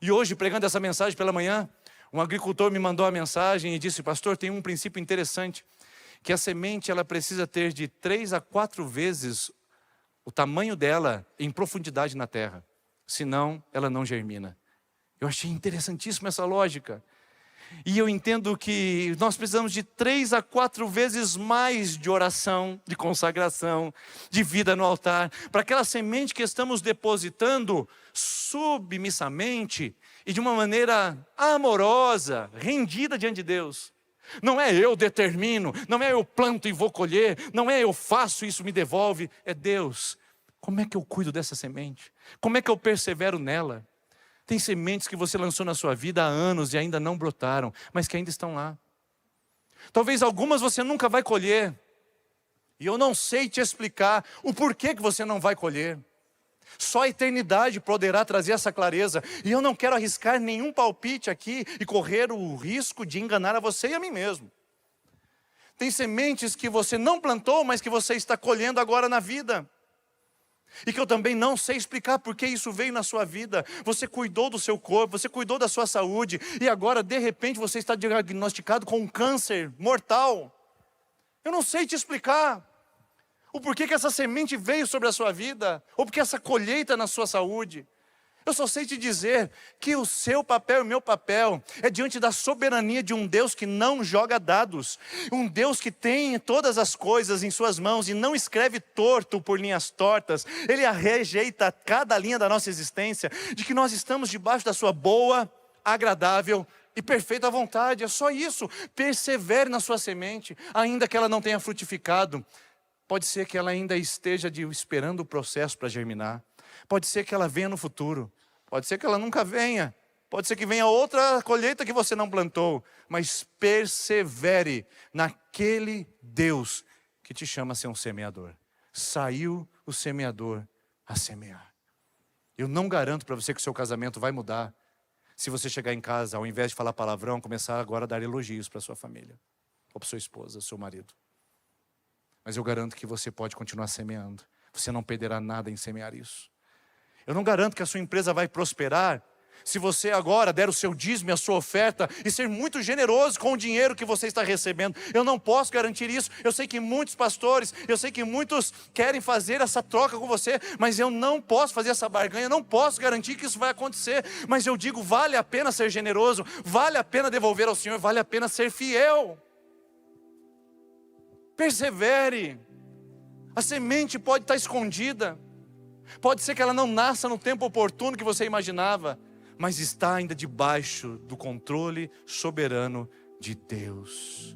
E hoje, pregando essa mensagem pela manhã, Um agricultor me mandou a mensagem e disse: pastor, tem um princípio interessante, que a semente ela precisa ter de 3 a 4 vezes o tamanho dela em profundidade na terra, senão ela não germina. Eu achei interessantíssima essa lógica. E eu entendo que nós precisamos de 3 a 4 vezes mais de oração, de consagração, de vida no altar, para aquela semente que estamos depositando submissamente e de uma maneira amorosa, rendida diante de Deus. Não é eu determino, não é eu planto e vou colher, não é eu faço e isso me devolve, é Deus. Como é que eu cuido dessa semente? Como é que eu persevero nela? Tem sementes que você lançou na sua vida há anos e ainda não brotaram, mas que ainda estão lá. Talvez algumas você nunca vai colher. E eu não sei te explicar o porquê que você não vai colher. Só a eternidade poderá trazer essa clareza. E eu não quero arriscar nenhum palpite aqui e correr o risco de enganar a você e a mim mesmo. Tem sementes que você não plantou, mas que você está colhendo agora na vida. E que eu também não sei explicar por que isso veio na sua vida. Você cuidou do seu corpo, você cuidou da sua saúde, e agora de repente você está diagnosticado com um câncer mortal. Eu não sei te explicar o porquê que essa semente veio sobre a sua vida, ou porque essa colheita na sua saúde. Eu só sei te dizer que o seu papel e o meu papel é diante da soberania de um Deus que não joga dados. Um Deus que tem todas as coisas em suas mãos e não escreve torto por linhas tortas. Ele rejeita cada linha da nossa existência, de que nós estamos debaixo da sua boa, agradável e perfeita vontade. É só isso. Persevere na sua semente, ainda que ela não tenha frutificado. Pode ser que ela ainda esteja esperando o processo para germinar. Pode ser que ela venha no futuro, pode ser que ela nunca venha, pode ser que venha outra colheita que você não plantou, mas persevere naquele Deus que te chama a ser um semeador. Saiu o semeador a semear. Eu não garanto para você que o seu casamento vai mudar se você chegar em casa, ao invés de falar palavrão, começar agora a dar elogios para sua família, ou para sua esposa, seu marido. Mas eu garanto que você pode continuar semeando, você não perderá nada em semear isso. Eu não garanto que a sua empresa vai prosperar se você agora der o seu dízimo e a sua oferta e ser muito generoso com o dinheiro que você está recebendo. Eu não posso garantir isso. Eu sei que muitos pastores, eu sei que muitos querem fazer essa troca com você, mas eu não posso fazer essa barganha, eu não posso garantir que isso vai acontecer. Mas eu digo, vale a pena ser generoso, vale a pena devolver ao Senhor, vale a pena ser fiel. Persevere. A semente pode estar escondida. Pode ser que ela não nasça no tempo oportuno que você imaginava, mas está ainda debaixo do controle soberano de Deus.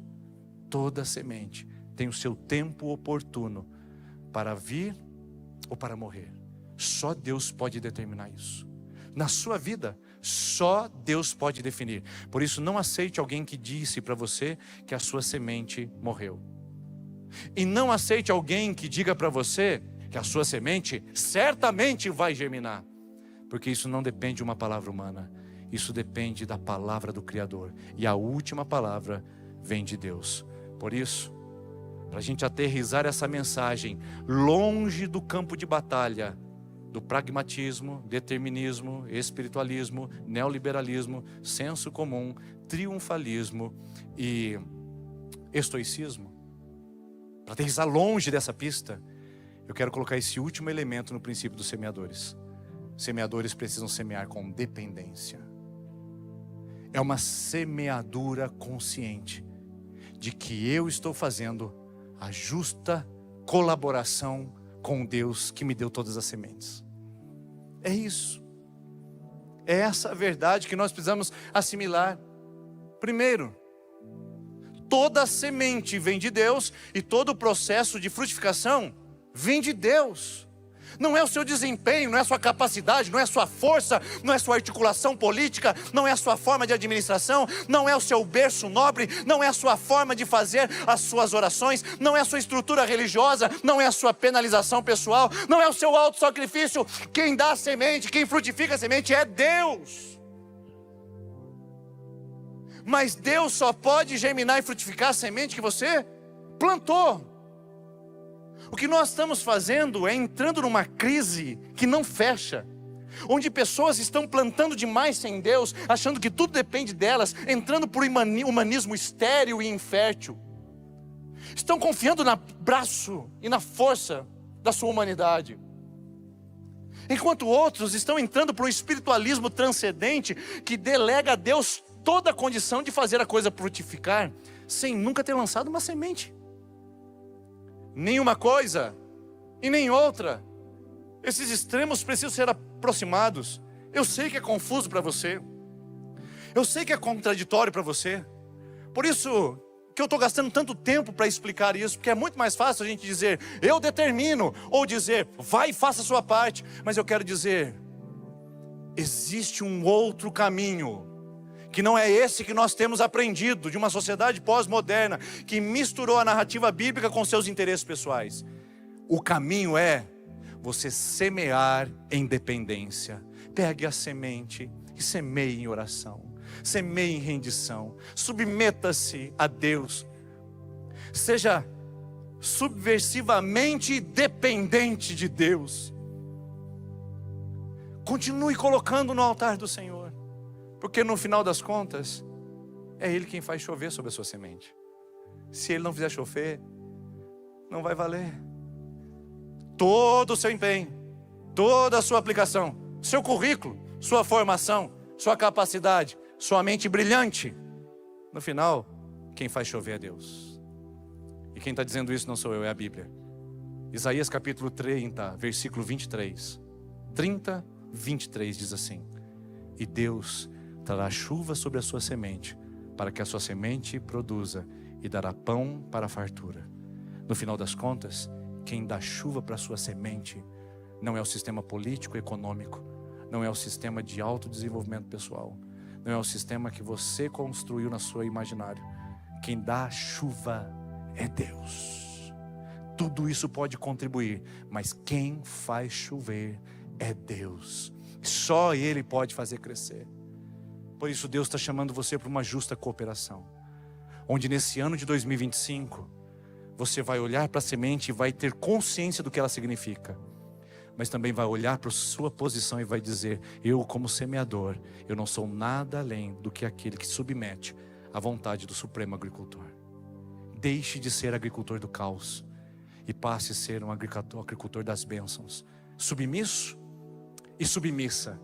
Toda semente tem o seu tempo oportuno para vir ou para morrer. Só Deus pode determinar isso. Na sua vida, só Deus pode definir. Por isso, não aceite alguém que disse para você que a sua semente morreu. E não aceite alguém que diga para você que a sua semente certamente vai germinar. Porque isso não depende de uma palavra humana. Isso depende da palavra do Criador. E a última palavra vem de Deus. Por isso, para a gente aterrissar essa mensagem longe do campo de batalha, do pragmatismo, determinismo, espiritualismo, neoliberalismo, senso comum, triunfalismo e estoicismo, para aterrissar longe dessa pista, eu quero colocar esse último elemento no princípio dos semeadores. Semeadores precisam semear com dependência. É uma semeadura consciente de que eu estou fazendo a justa colaboração com Deus que me deu todas as sementes. É isso. É essa a verdade que nós precisamos assimilar. Primeiro, toda semente vem de Deus e todo o processo de frutificação vem de Deus. Não é o seu desempenho, não é a sua capacidade, não é a sua força, não é a sua articulação política, não é a sua forma de administração, não é o seu berço nobre, não é a sua forma de fazer as suas orações, não é a sua estrutura religiosa, não é a sua penalização pessoal, não é o seu autossacrifício. Quem dá a semente, quem frutifica a semente é Deus. Mas Deus só pode germinar e frutificar a semente que você plantou. O que nós estamos fazendo é entrando numa crise que não fecha. onde pessoas estão plantando demais sem Deus, achando que tudo depende delas, entrando por humanismo estéril e infértil. Estão confiando no braço e na força da sua humanidade. Enquanto outros estão entrando por um espiritualismo transcendente que delega a Deus toda a condição de fazer a coisa frutificar, sem nunca ter lançado uma semente. Nem uma coisa e nem outra. Esses extremos precisam ser aproximados. Eu sei que é confuso para você. Eu sei que é contraditório para você. Por isso que eu estou gastando tanto tempo para explicar isso, porque é muito mais fácil a gente dizer, eu determino, ou dizer, vai e faça a sua parte. Mas eu quero dizer, existe um outro caminho, que não é esse que nós temos aprendido de uma sociedade pós-moderna, que misturou a narrativa bíblica com seus interesses pessoais. O caminho é você semear em dependência. Pegue a semente e semeie em oração. Semeie em rendição. Submeta-se a Deus. Seja subversivamente dependente de Deus. Continue colocando no altar do Senhor, porque no final das contas é Ele quem faz chover sobre a sua semente. Se Ele não fizer chover, não vai valer. Todo o seu empenho, toda a sua aplicação, seu currículo, sua formação, sua capacidade, sua mente brilhante, no final, quem faz chover é Deus. E quem está dizendo isso não sou eu, é a Bíblia. Isaías capítulo 30, versículo 23. 30, 23 diz assim: e Deus trará chuva sobre a sua semente, para que a sua semente produza, e dará pão para a fartura. No final das contas, quem dá chuva para a sua semente não é o sistema político e econômico, não é o sistema de autodesenvolvimento pessoal, não é o sistema que você construiu na sua imaginário. Quem dá chuva é Deus. Tudo isso pode contribuir, mas quem faz chover é Deus. Só Ele pode fazer crescer. Por isso Deus está chamando você para uma justa cooperação, onde nesse ano de 2025 você vai olhar para a semente e vai ter consciência do que ela significa, mas também vai olhar para a sua posição e vai dizer, eu como semeador, eu não sou nada além do que aquele que submete à vontade do Supremo Agricultor. Deixe de ser agricultor do caos e passe a ser um agricultor das bênçãos, submisso e submissa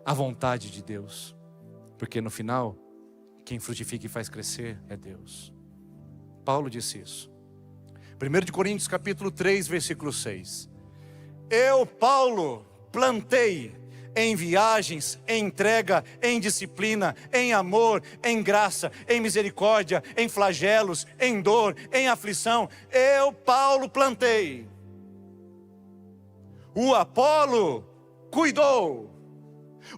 à vontade de Deus, porque no final, quem frutifica e faz crescer é Deus. Paulo disse isso. 1 Coríntios capítulo 3, versículo 6. Eu, Paulo, plantei em viagens, em entrega, em disciplina, em amor, em graça, em misericórdia, em flagelos, em dor, em aflição. Eu, Paulo, plantei. O Apolo cuidou.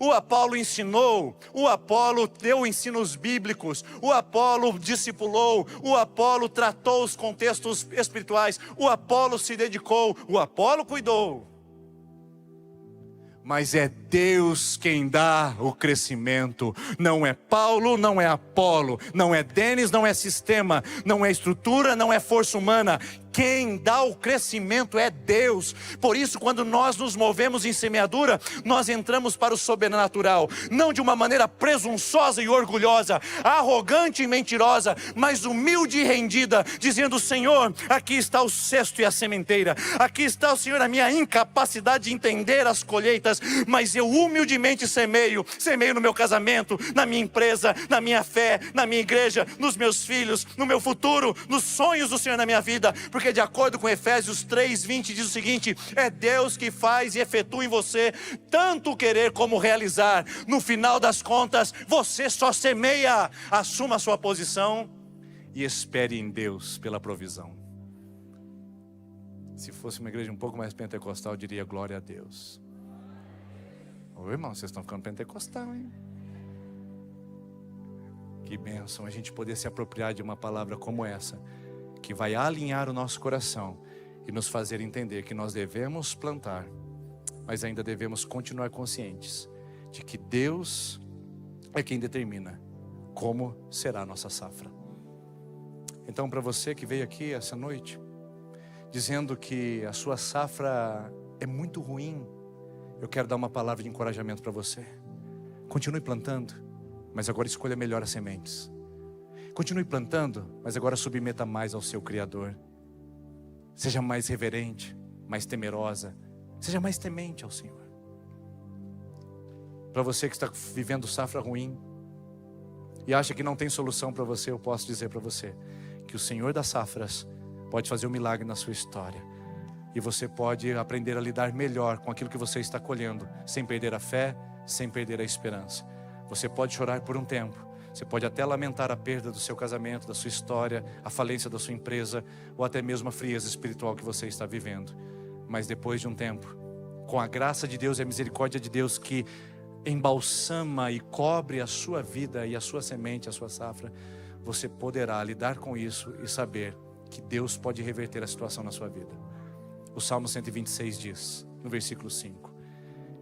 O Apolo ensinou, o Apolo deu ensinos bíblicos, o Apolo discipulou, o Apolo tratou os contextos espirituais, o Apolo se dedicou, o Apolo cuidou. Mas é Deus quem dá o crescimento. Não é Paulo, não é Apolo, não é Denis, não é sistema, não é estrutura, não é força humana. Quem dá o crescimento é Deus. Por isso, quando nós nos movemos em semeadura, nós entramos para o sobrenatural, não de uma maneira presunçosa e orgulhosa, arrogante e mentirosa, mas humilde e rendida, dizendo, Senhor, aqui está o cesto e a sementeira, aqui está, Senhor, a minha incapacidade de entender as colheitas, mas eu humildemente semeio no meu casamento, na minha empresa, na minha fé, na minha igreja, nos meus filhos, no meu futuro, nos sonhos do Senhor na minha vida, porque de acordo com Efésios 3:20 diz o seguinte, é Deus que faz e efetua em você tanto o querer como o realizar. No final das contas, você só semeia. Assuma a sua posição e espere em Deus pela provisão. Se fosse uma igreja um pouco mais pentecostal, eu diria glória a Deus. Ô irmão, vocês estão ficando pentecostal, hein? Que bênção a gente poder se apropriar de uma palavra como essa, que vai alinhar o nosso coração e nos fazer entender que nós devemos plantar, mas ainda devemos continuar conscientes de que Deus é quem determina como será a nossa safra. Então, para você que veio aqui essa noite dizendo que a sua safra é muito ruim, eu quero dar uma palavra de encorajamento para você. Continue plantando, mas agora escolha melhor as sementes. Continue plantando, mas agora submeta mais ao seu Criador. Seja mais reverente, mais temerosa. Seja mais temente ao Senhor. Para você que está vivendo safra ruim e acha que não tem solução para você, eu posso dizer para você que o Senhor das safras pode fazer um milagre na sua história. E você pode aprender a lidar melhor com aquilo que você está colhendo, sem perder a fé, sem perder a esperança. Você pode chorar por um tempo, você pode até lamentar a perda do seu casamento, da sua história, a falência da sua empresa, ou até mesmo a frieza espiritual que você está vivendo. Mas depois de um tempo, com a graça de Deus e a misericórdia de Deus que embalsama e cobre a sua vida e a sua semente, a sua safra, você poderá lidar com isso e saber que Deus pode reverter a situação na sua vida. O Salmo 126 diz, no versículo 5,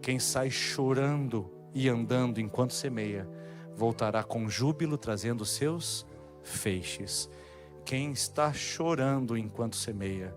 quem sai chorando e andando enquanto semeia, voltará com júbilo trazendo os seus feixes. Quem está chorando enquanto semeia,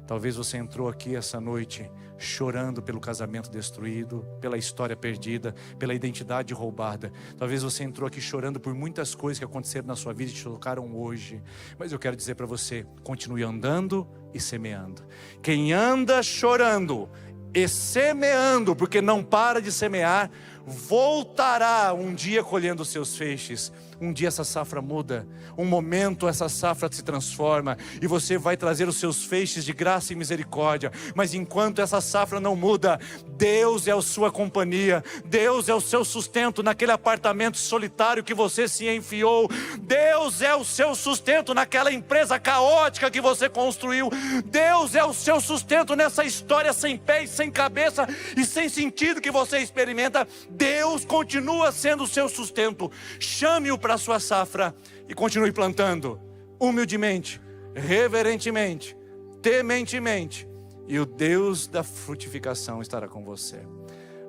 talvez você entrou aqui essa noite chorando pelo casamento destruído, pela história perdida, pela identidade roubada. Talvez você entrou aqui chorando por muitas coisas que aconteceram na sua vida e te tocaram hoje. Mas eu quero dizer para você, continue andando e semeando. Quem anda chorando e semeando, porque não para de semear, voltará um dia colhendo os seus feixes. Um dia essa safra muda, um momento essa safra se transforma e você vai trazer os seus feixes de graça e misericórdia. Mas enquanto essa safra não muda, Deus é a sua companhia, Deus é o seu sustento naquele apartamento solitário que você se enfiou, Deus é o seu sustento naquela empresa caótica que você construiu, Deus é o seu sustento nessa história sem pés, sem cabeça e sem sentido que você experimenta. Deus continua sendo o seu sustento. Chame-o para a sua safra e continue plantando humildemente, reverentemente, tementemente, e o Deus da frutificação estará com você.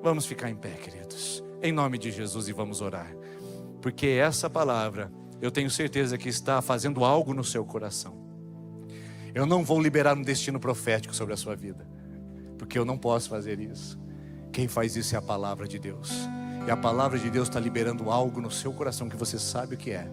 Vamos ficar em pé, queridos, em nome de Jesus, e vamos orar, porque essa palavra eu tenho certeza que está fazendo algo no seu coração. Eu não vou liberar um destino profético sobre a sua vida, porque eu não posso fazer isso. Quem faz isso é a palavra de Deus. E a palavra de Deus está liberando algo no seu coração que você sabe o que é.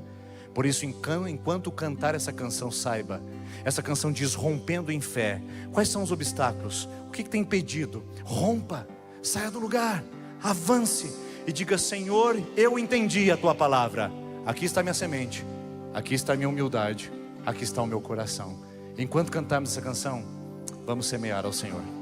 Por isso, enquanto cantar essa canção, saiba, essa canção diz rompendo em fé. Quais são os obstáculos? O que tem impedido? Rompa, saia do lugar, avance e diga: Senhor, eu entendi a tua palavra. Aqui está minha semente, aqui está a minha humildade, aqui está o meu coração. Enquanto cantarmos essa canção, vamos semear ao Senhor.